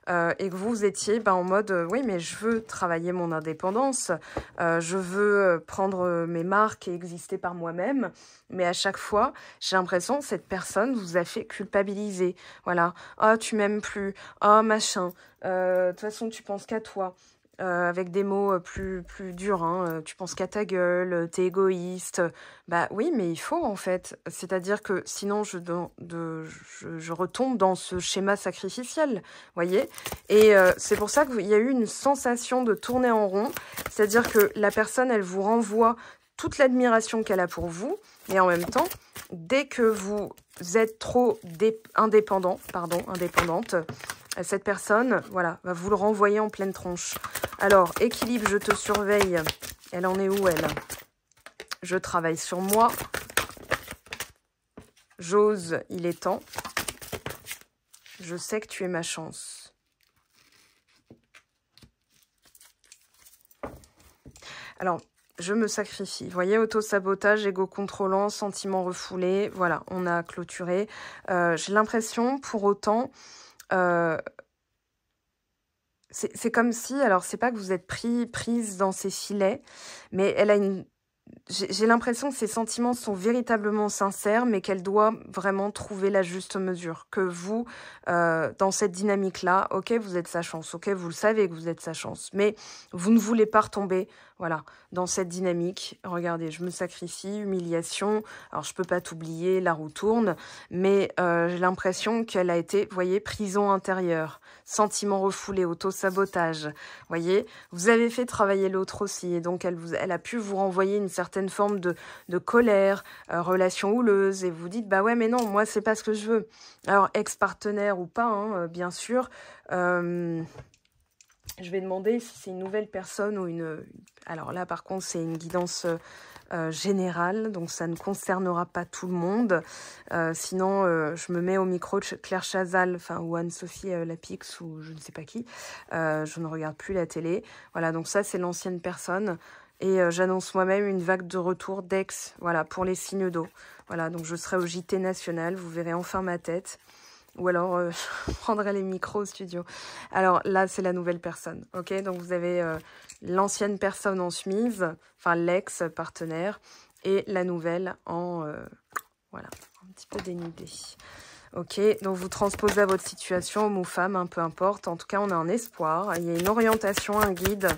et que vous étiez en mode oui, mais je veux travailler mon indépendance, je veux prendre mes marques et exister par moi-même. Mais à chaque fois, j'ai l'impression que cette personne vous a fait culpabiliser. Voilà. Oh, tu m'aimes plus. Oh, machin. De toute façon, tu penses qu'à toi. Avec des mots plus durs, hein. Tu penses qu'à ta gueule, t'es égoïste. Bah oui, mais il faut en fait. C'est-à-dire que sinon je retombe dans ce schéma sacrificiel, voyez. Et c'est pour ça qu'il y a eu une sensation de tourner en rond. C'est-à-dire que la personne, elle vous renvoie toute l'admiration qu'elle a pour vous, et en même temps, dès que vous êtes trop indépendante, cette personne, voilà, va vous le renvoyer en pleine tronche. Alors, équilibre, je te surveille. Elle en est où, elle? Je travaille sur moi. J'ose, il est temps. Je sais que tu es ma chance. Alors, je me sacrifie. Vous voyez, auto-sabotage, égo contrôlant, sentiment refoulé. Voilà, on a clôturé. J'ai l'impression, pour autant... c'est comme si, alors c'est pas que vous êtes prise dans ses filets, mais elle a une... J'ai l'impression que ses sentiments sont véritablement sincères, mais qu'elle doit vraiment trouver la juste mesure. Que vous, dans cette dynamique-là, ok, vous êtes sa chance, ok, vous le savez que vous êtes sa chance, mais vous ne voulez pas retomber, Voilà, dans cette dynamique, regardez, je me sacrifie, humiliation. Alors, je peux pas t'oublier, la roue tourne, mais j'ai l'impression qu'elle a été, vous voyez, prison intérieure, sentiment refoulé, auto-sabotage. Vous voyez, vous avez fait travailler l'autre aussi, et donc elle a pu vous renvoyer une certaine forme de colère, relation houleuse, et vous dites, bah ouais, mais non, moi, c'est pas ce que je veux. Alors, ex-partenaire ou pas, hein, bien sûr, je vais demander si c'est une nouvelle personne ou une... Alors là, par contre, c'est une guidance générale, donc ça ne concernera pas tout le monde. Sinon, je me mets au micro de Claire Chazal, enfin, ou Anne-Sophie Lapix, ou je ne sais pas qui. Je ne regarde plus la télé. Voilà, donc ça, c'est l'ancienne personne. Et j'annonce moi-même une vague de retour d'ex, voilà, pour les signes d'eau. Voilà, donc je serai au JT national, vous verrez enfin ma tête. Ou alors, je prendrai les micros au studio. Alors là, c'est la nouvelle personne. Ok, donc vous avez l'ancienne personne en chemise, enfin l'ex-partenaire, et la nouvelle en, voilà, un petit peu dénudée. Ok, donc vous transposez à votre situation, homme ou femme, hein, peu importe. En tout cas, on a un espoir. Il y a une orientation, un guide,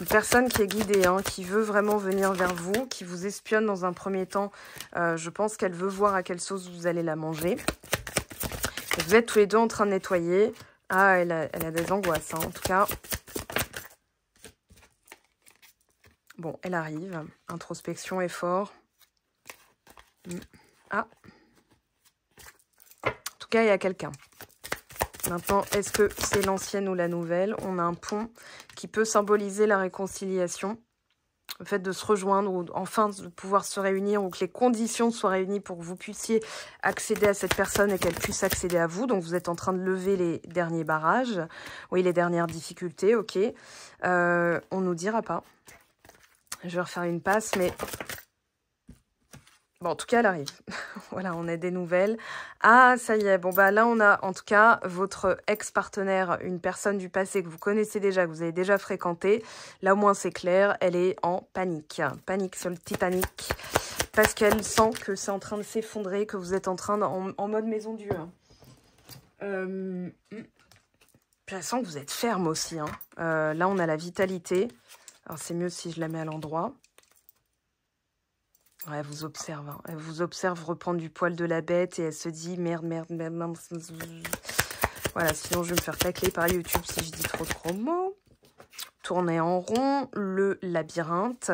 une personne qui est guidée, hein, qui veut vraiment venir vers vous, qui vous espionne dans un premier temps. Je pense qu'elle veut voir à quelle sauce vous allez la manger. Vous êtes tous les deux en train de nettoyer. Ah, elle a des angoisses, hein, en tout cas. Bon, elle arrive. Introspection, effort. Ah. En tout cas, il y a quelqu'un. Maintenant, est-ce que c'est l'ancienne ou la nouvelle? On a un pont qui peut symboliser la réconciliation. Le fait de se rejoindre ou enfin de pouvoir se réunir ou que les conditions soient réunies pour que vous puissiez accéder à cette personne et qu'elle puisse accéder à vous. Donc, vous êtes en train de lever les derniers barrages. Oui, les dernières difficultés, ok. On nous dira pas. Je vais refaire une passe, mais... Bon, en tout cas, elle arrive. Voilà, on a des nouvelles. Ah, ça y est. Bon, bah là, on a en tout cas votre ex-partenaire, une personne du passé que vous connaissez déjà, que vous avez déjà fréquenté. Là, au moins, c'est clair. Elle est en panique. Panique sur le Titanic. Parce qu'elle sent que c'est en train de s'effondrer, que vous êtes en train en mode maison Dieu. Hein. Puis elle sent que vous êtes ferme aussi. Hein. Là, on a la vitalité. Alors, c'est mieux si je la mets à l'endroit. Ouais, elle vous observe. Hein. Elle vous observe reprendre du poil de la bête et elle se dit merde, merde, merde, merde. Voilà, sinon je vais me faire tacler par YouTube si je dis trop de gros mots. Tourner en rond, le labyrinthe.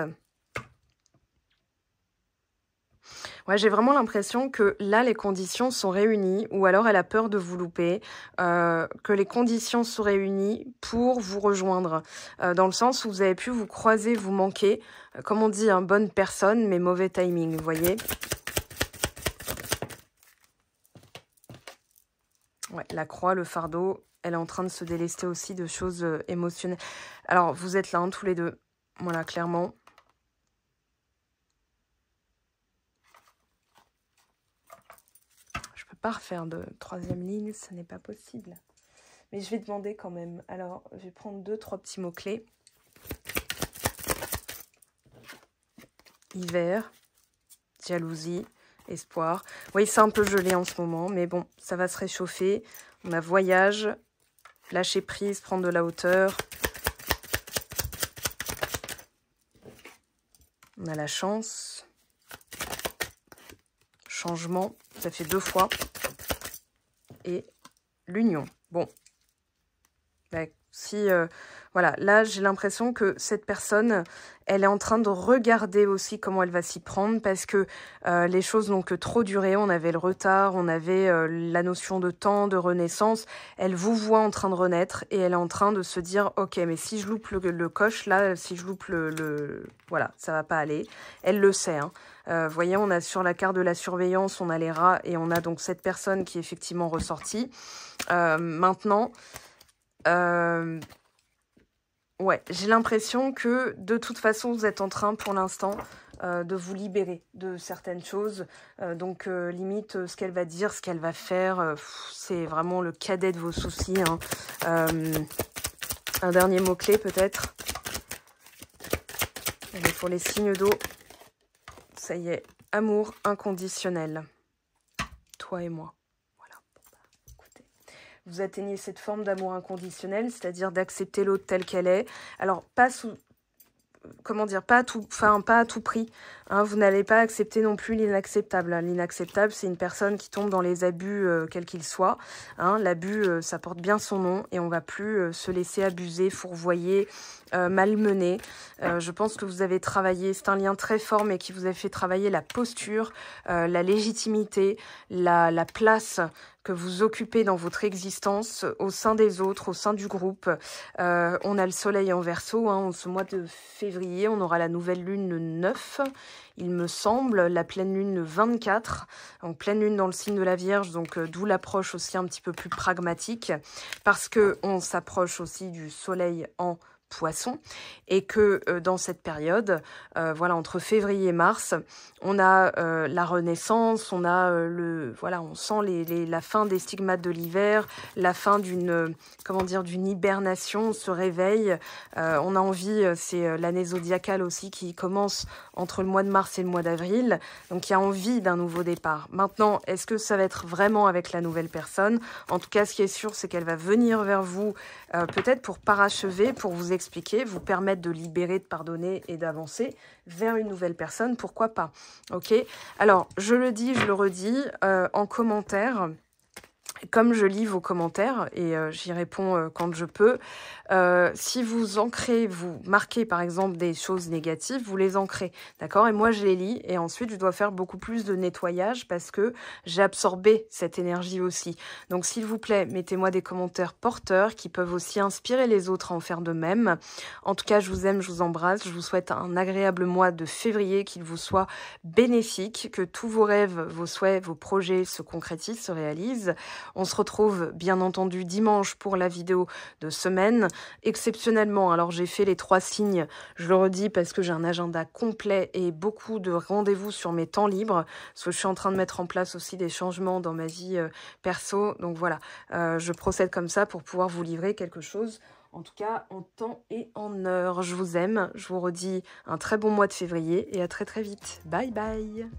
Ouais, j'ai vraiment l'impression que là, les conditions sont réunies, ou alors elle a peur de vous louper, que les conditions sont réunies pour vous rejoindre, dans le sens où vous avez pu vous croiser, vous manquer, comme on dit, hein, bonne personne, mais mauvais timing, vous voyez. Ouais, la croix, le fardeau, elle est en train de se délester aussi de choses émotionnelles. Alors, vous êtes là, hein, tous les deux, voilà, clairement. Pas refaire de troisième ligne, ce n'est pas possible. Mais je vais demander quand même. Alors, je vais prendre 2-3 petits mots-clés. Hiver, jalousie, espoir. Oui, c'est un peu gelé en ce moment, mais bon, ça va se réchauffer. On a voyage, lâcher prise, prendre de la hauteur. On a la chance. Changement, ça fait 2 fois. Et l'union. Bon. Bah, si, voilà, là, j'ai l'impression que cette personne, elle est en train de regarder aussi comment elle va s'y prendre parce que les choses n'ont que trop duré. On avait le retard, on avait la notion de temps, de renaissance. Elle vous voit en train de renaître et elle est en train de se dire, ok, mais si je loupe le coche, là, si je loupe voilà, ça va pas aller. Elle le sait, hein. Vous voyez, on a sur la carte de la surveillance, on a les rats et on a donc cette personne qui est effectivement ressortie. Maintenant, ouais, j'ai l'impression que de toute façon, vous êtes en train pour l'instant de vous libérer de certaines choses. Donc, limite, ce qu'elle va dire, ce qu'elle va faire, c'est vraiment le cadet de vos soucis. Hein. Un dernier mot-clé peut-être. Pour les signes d'eau. Ça y est, amour inconditionnel. Toi et moi. Voilà. Écoutez, vous atteignez cette forme d'amour inconditionnel, c'est-à-dire d'accepter l'autre telle qu'elle est. Alors, pas sous... comment dire, pas à tout prix. Hein, vous n'allez pas accepter non plus l'inacceptable. L'inacceptable, c'est une personne qui tombe dans les abus, quels qu'ils soient. Hein, l'abus, ça porte bien son nom et on va plus se laisser abuser, fourvoyer, malmener. Je pense que vous avez travaillé, c'est un lien très fort, mais qui vous a fait travailler la posture, la légitimité, la place que vous occupez dans votre existence, au sein des autres, au sein du groupe. On a le soleil en Verseau, hein, en ce mois de février, on aura la nouvelle lune le 9, il me semble, la pleine lune le 24, donc pleine lune dans le signe de la Vierge, donc d'où l'approche aussi un petit peu plus pragmatique, parce que on s'approche aussi du soleil en Poisson, et que dans cette période, voilà, entre février et mars, on a la renaissance, on a voilà, on sent la fin des stigmates de l'hiver, la fin d'une comment dire, d'une hibernation, on se réveille, on a envie, c'est l'année zodiacale aussi qui commence entre le mois de mars et le mois d'avril, donc il y a envie d'un nouveau départ. Maintenant, est-ce que ça va être vraiment avec la nouvelle personne? En tout cas, ce qui est sûr, c'est qu'elle va venir vers vous, peut-être pour parachever, pour vous expliquer, vous permettre de libérer, de pardonner et d'avancer vers une nouvelle personne, pourquoi pas. Ok? Alors, je le dis, je le redis, en commentaire, comme je lis vos commentaires et j'y réponds quand je peux, si vous ancrez, vous marquez par exemple des choses négatives, vous les ancrez, d'accord? Et moi je les lis et ensuite je dois faire beaucoup plus de nettoyage parce que j'ai absorbé cette énergie aussi. Donc s'il vous plaît, mettez-moi des commentaires porteurs qui peuvent aussi inspirer les autres à en faire de même. En tout cas, je vous aime, je vous embrasse, je vous souhaite un agréable mois de février, qu'il vous soit bénéfique, que tous vos rêves, vos souhaits, vos projets se concrétisent, se réalisent. On se retrouve bien entendu dimanche pour la vidéo de semaine. Exceptionnellement, alors j'ai fait les 3 signes, je le redis parce que j'ai un agenda complet et beaucoup de rendez-vous sur mes temps libres, parce que je suis en train de mettre en place aussi des changements dans ma vie perso. Donc voilà, je procède comme ça pour pouvoir vous livrer quelque chose, en tout cas en temps et en heure. Je vous aime, je vous redis un très bon mois de février et à très très vite. Bye bye.